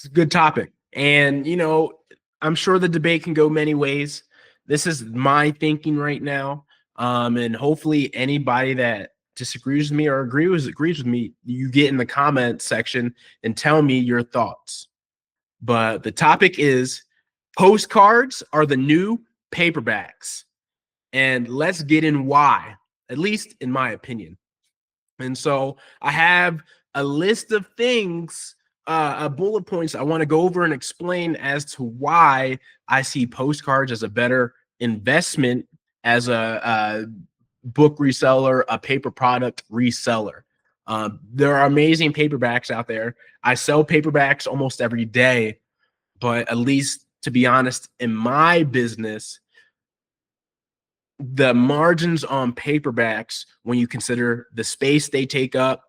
a good topic. And, I'm sure the debate can go many ways. This is my thinking right now. And hopefully anybody that disagrees with me or agrees with me, you get in the comment section and tell me your thoughts. But the topic is postcards are the new paperbacks. And let's get in why, at least in my opinion. And so I have a list of things, bullet points I want to go over and explain as to why I see postcards as a better investment as a book reseller, a paper product reseller. There are amazing paperbacks out there. I sell paperbacks almost every day, but at least to be honest, in my business, the margins on paperbacks, when you consider the space they take up,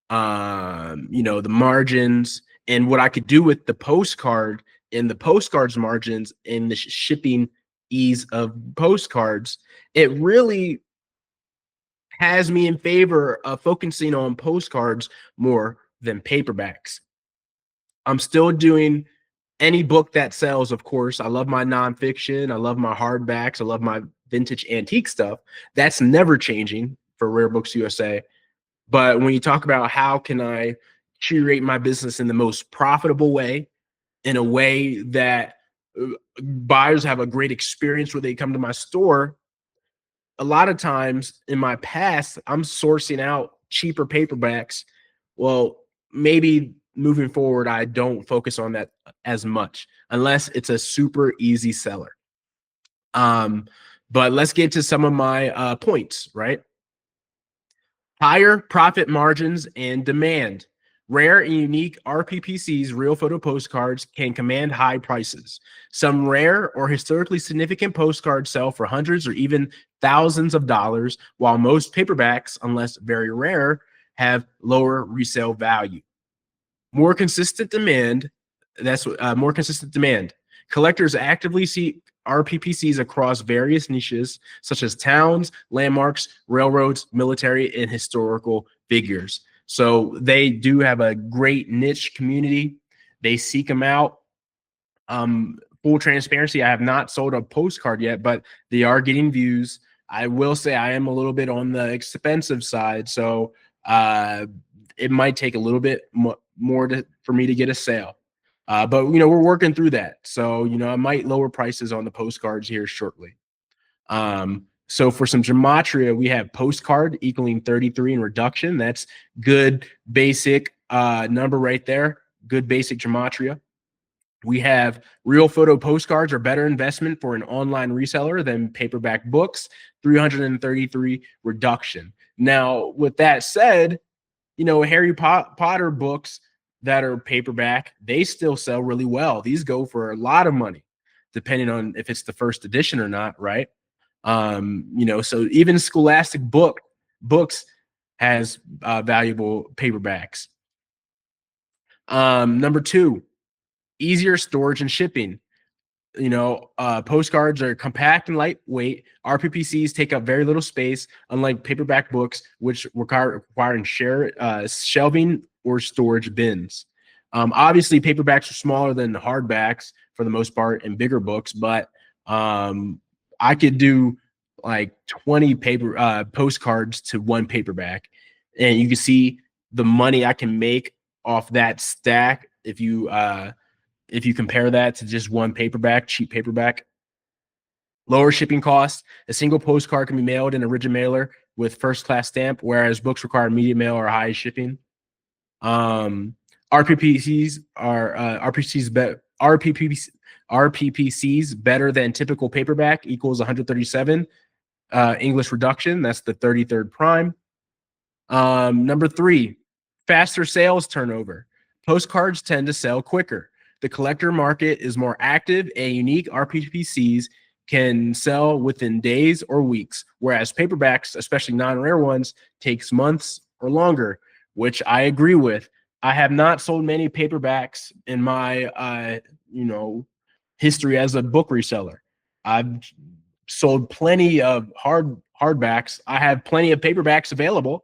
the margins and what I could do with the postcard and the postcards margins and the shipping ease of postcards, it really has me in favor of focusing on postcards more than paperbacks. I'm still doing any book that sells, of course. I love my nonfiction. I love my hardbacks. I love my vintage antique stuff. That's never changing for Rare Books USA. But when you talk about how can I curate my business in the most profitable way, in a way that buyers have a great experience when they come to my store, a lot of times in my past, I'm sourcing out cheaper paperbacks. Well, maybe moving forward, I don't focus on that as much unless it's a super easy seller. But let's get to some of my points, right? Higher profit margins and demand. Rare and unique RPPCs, Real Photo Postcards, can command high prices. Some rare or historically significant postcards sell for hundreds or even thousands of dollars, while most paperbacks, unless very rare, have lower resale value. More consistent demand. That's more consistent demand. Collectors actively seek RPPCs across various niches, such as towns, landmarks, railroads, military, and historical figures. So they do have a great niche community. They seek them out. Full transparency, I have not sold a postcard yet, but they are getting views. I will say I am a little bit on the expensive side, so it might take a little bit more for me to get a sale. But we're working through that. So I might lower prices on the postcards here shortly. So for some gematria, we have postcard equaling 33 in reduction. That's good basic number right there. Good basic gematria. We have Real Photo Postcards are better investment for an online reseller than paperback books, 333 reduction. Now, with that said, Harry Potter books that are paperback, they still sell really well. These go for a lot of money, depending on if it's the first edition or not, right? So even Scholastic books has valuable paperbacks. Number two, easier storage and shipping. Postcards are compact and lightweight. RPPCs take up very little space, unlike paperback books, which requiring shelving or storage bins. Obviously, paperbacks are smaller than hardbacks for the most part and bigger books, but I could do like 20 postcards to one paperback, and you can see the money I can make off that stack if you compare that to just one paperback, cheap paperback. Lower shipping costs. A single postcard can be mailed in a rigid mailer with first-class stamp, whereas books require immediate mail or high shipping. RPPCs better than typical paperback equals 137 English reduction. That's the 33rd prime. Number three, faster sales turnover. Postcards tend to sell quicker. The collector market is more active, and unique RPPCs can sell within days or weeks, whereas paperbacks, especially non-rare ones, takes months or longer, which I agree with. I have not sold many paperbacks in my history as a book reseller. I've sold plenty of hardbacks. I have plenty of paperbacks available,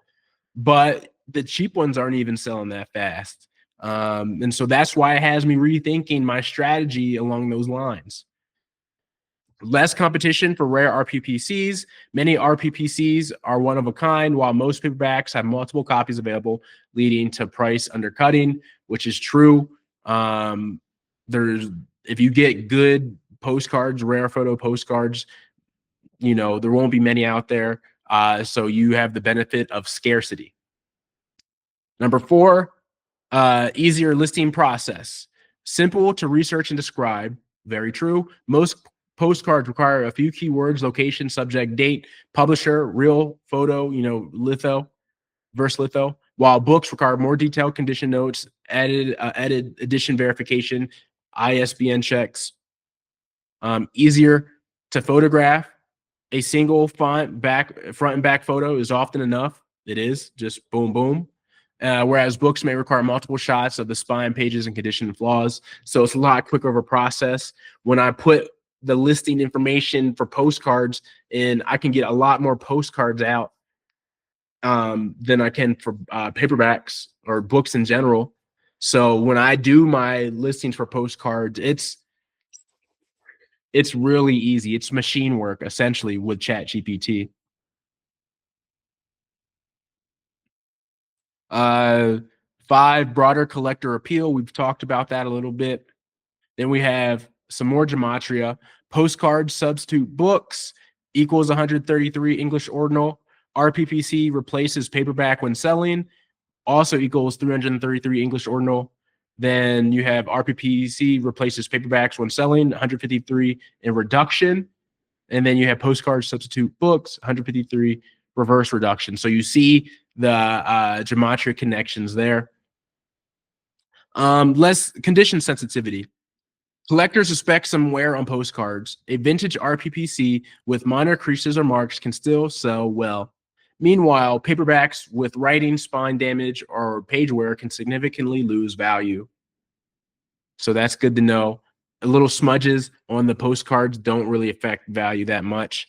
but the cheap ones aren't even selling that fast. And so that's why it has me rethinking my strategy along those lines. Less competition for rare RPPCs. Many RPPCs are one of a kind, while most paperbacks have multiple copies available, leading to price undercutting, which is true. If you get good postcards, rare photo postcards, there won't be many out there. So you have the benefit of scarcity. Number 4, easier listing process. Simple to research and describe. Very true. Most postcards require a few keywords: location, subject, date, publisher, real photo, litho, verse litho. While books require more detailed condition notes, edited edition verification, ISBN checks. Easier to photograph. A single front and back photo is often enough. It is just boom, boom. Whereas books may require multiple shots of the spine, pages, and condition flaws. So it's a lot quicker of a process. When I put the listing information for postcards in, I can get a lot more postcards out than I can for paperbacks or books in general. So when I do my listings for postcards, it's really easy. It's machine work, essentially, with ChatGPT. 5, broader collector appeal. We've talked about that a little bit. Then we have some more gematria. Postcards substitute books equals 133 English ordinal. RPPC replaces paperback when selling, also equals 333 English ordinal. Then you have RPPC replaces paperbacks when selling, 153 in reduction. And then you have postcards substitute books, 153 reverse reduction. So you see the gematria connections there. Less condition sensitivity. Collectors expect some wear on postcards. A vintage RPPC with minor creases or marks can still sell well. Meanwhile, paperbacks with writing, spine damage, or page wear can significantly lose value. So that's good to know. A little smudges on the postcards don't really affect value that much.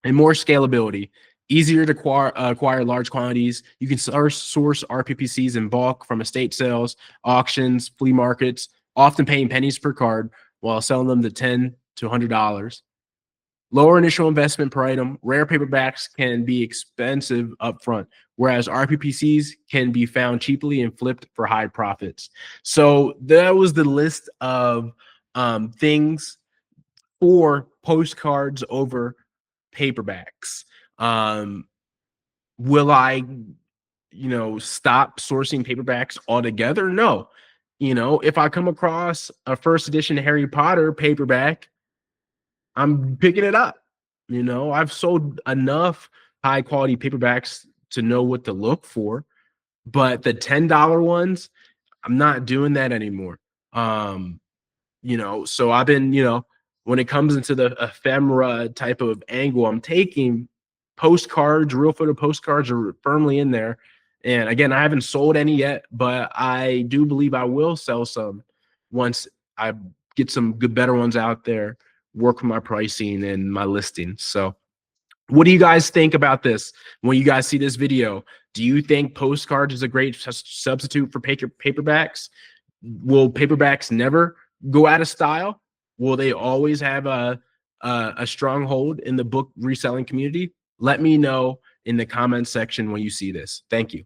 And more scalability. Easier to acquire large quantities. You can source RPPCs in bulk from estate sales, auctions, flea markets, often paying pennies per card while selling them to $10 to $100. Lower initial investment per item. Rare paperbacks can be expensive upfront, whereas RPPCs can be found cheaply and flipped for high profits. So that was the list of things for postcards over paperbacks. Will I, stop sourcing paperbacks altogether? No. If I come across a first edition Harry Potter paperback, I'm picking it up. I've sold enough high quality paperbacks to know what to look for, but the $10 ones, I'm not doing that anymore. So I've been, when it comes into the ephemera type of angle I'm taking, postcards, real photo postcards are firmly in there. And again, I haven't sold any yet, but I do believe I will sell some once I get some good, better ones out there, work with my pricing and my listing. So what do you guys think about this? When you guys see this video, do you think postcards is a great substitute for paperbacks? Will paperbacks never go out of style? Will they always have a stronghold in the book reselling community? Let me know in the comment section when you see this. Thank you.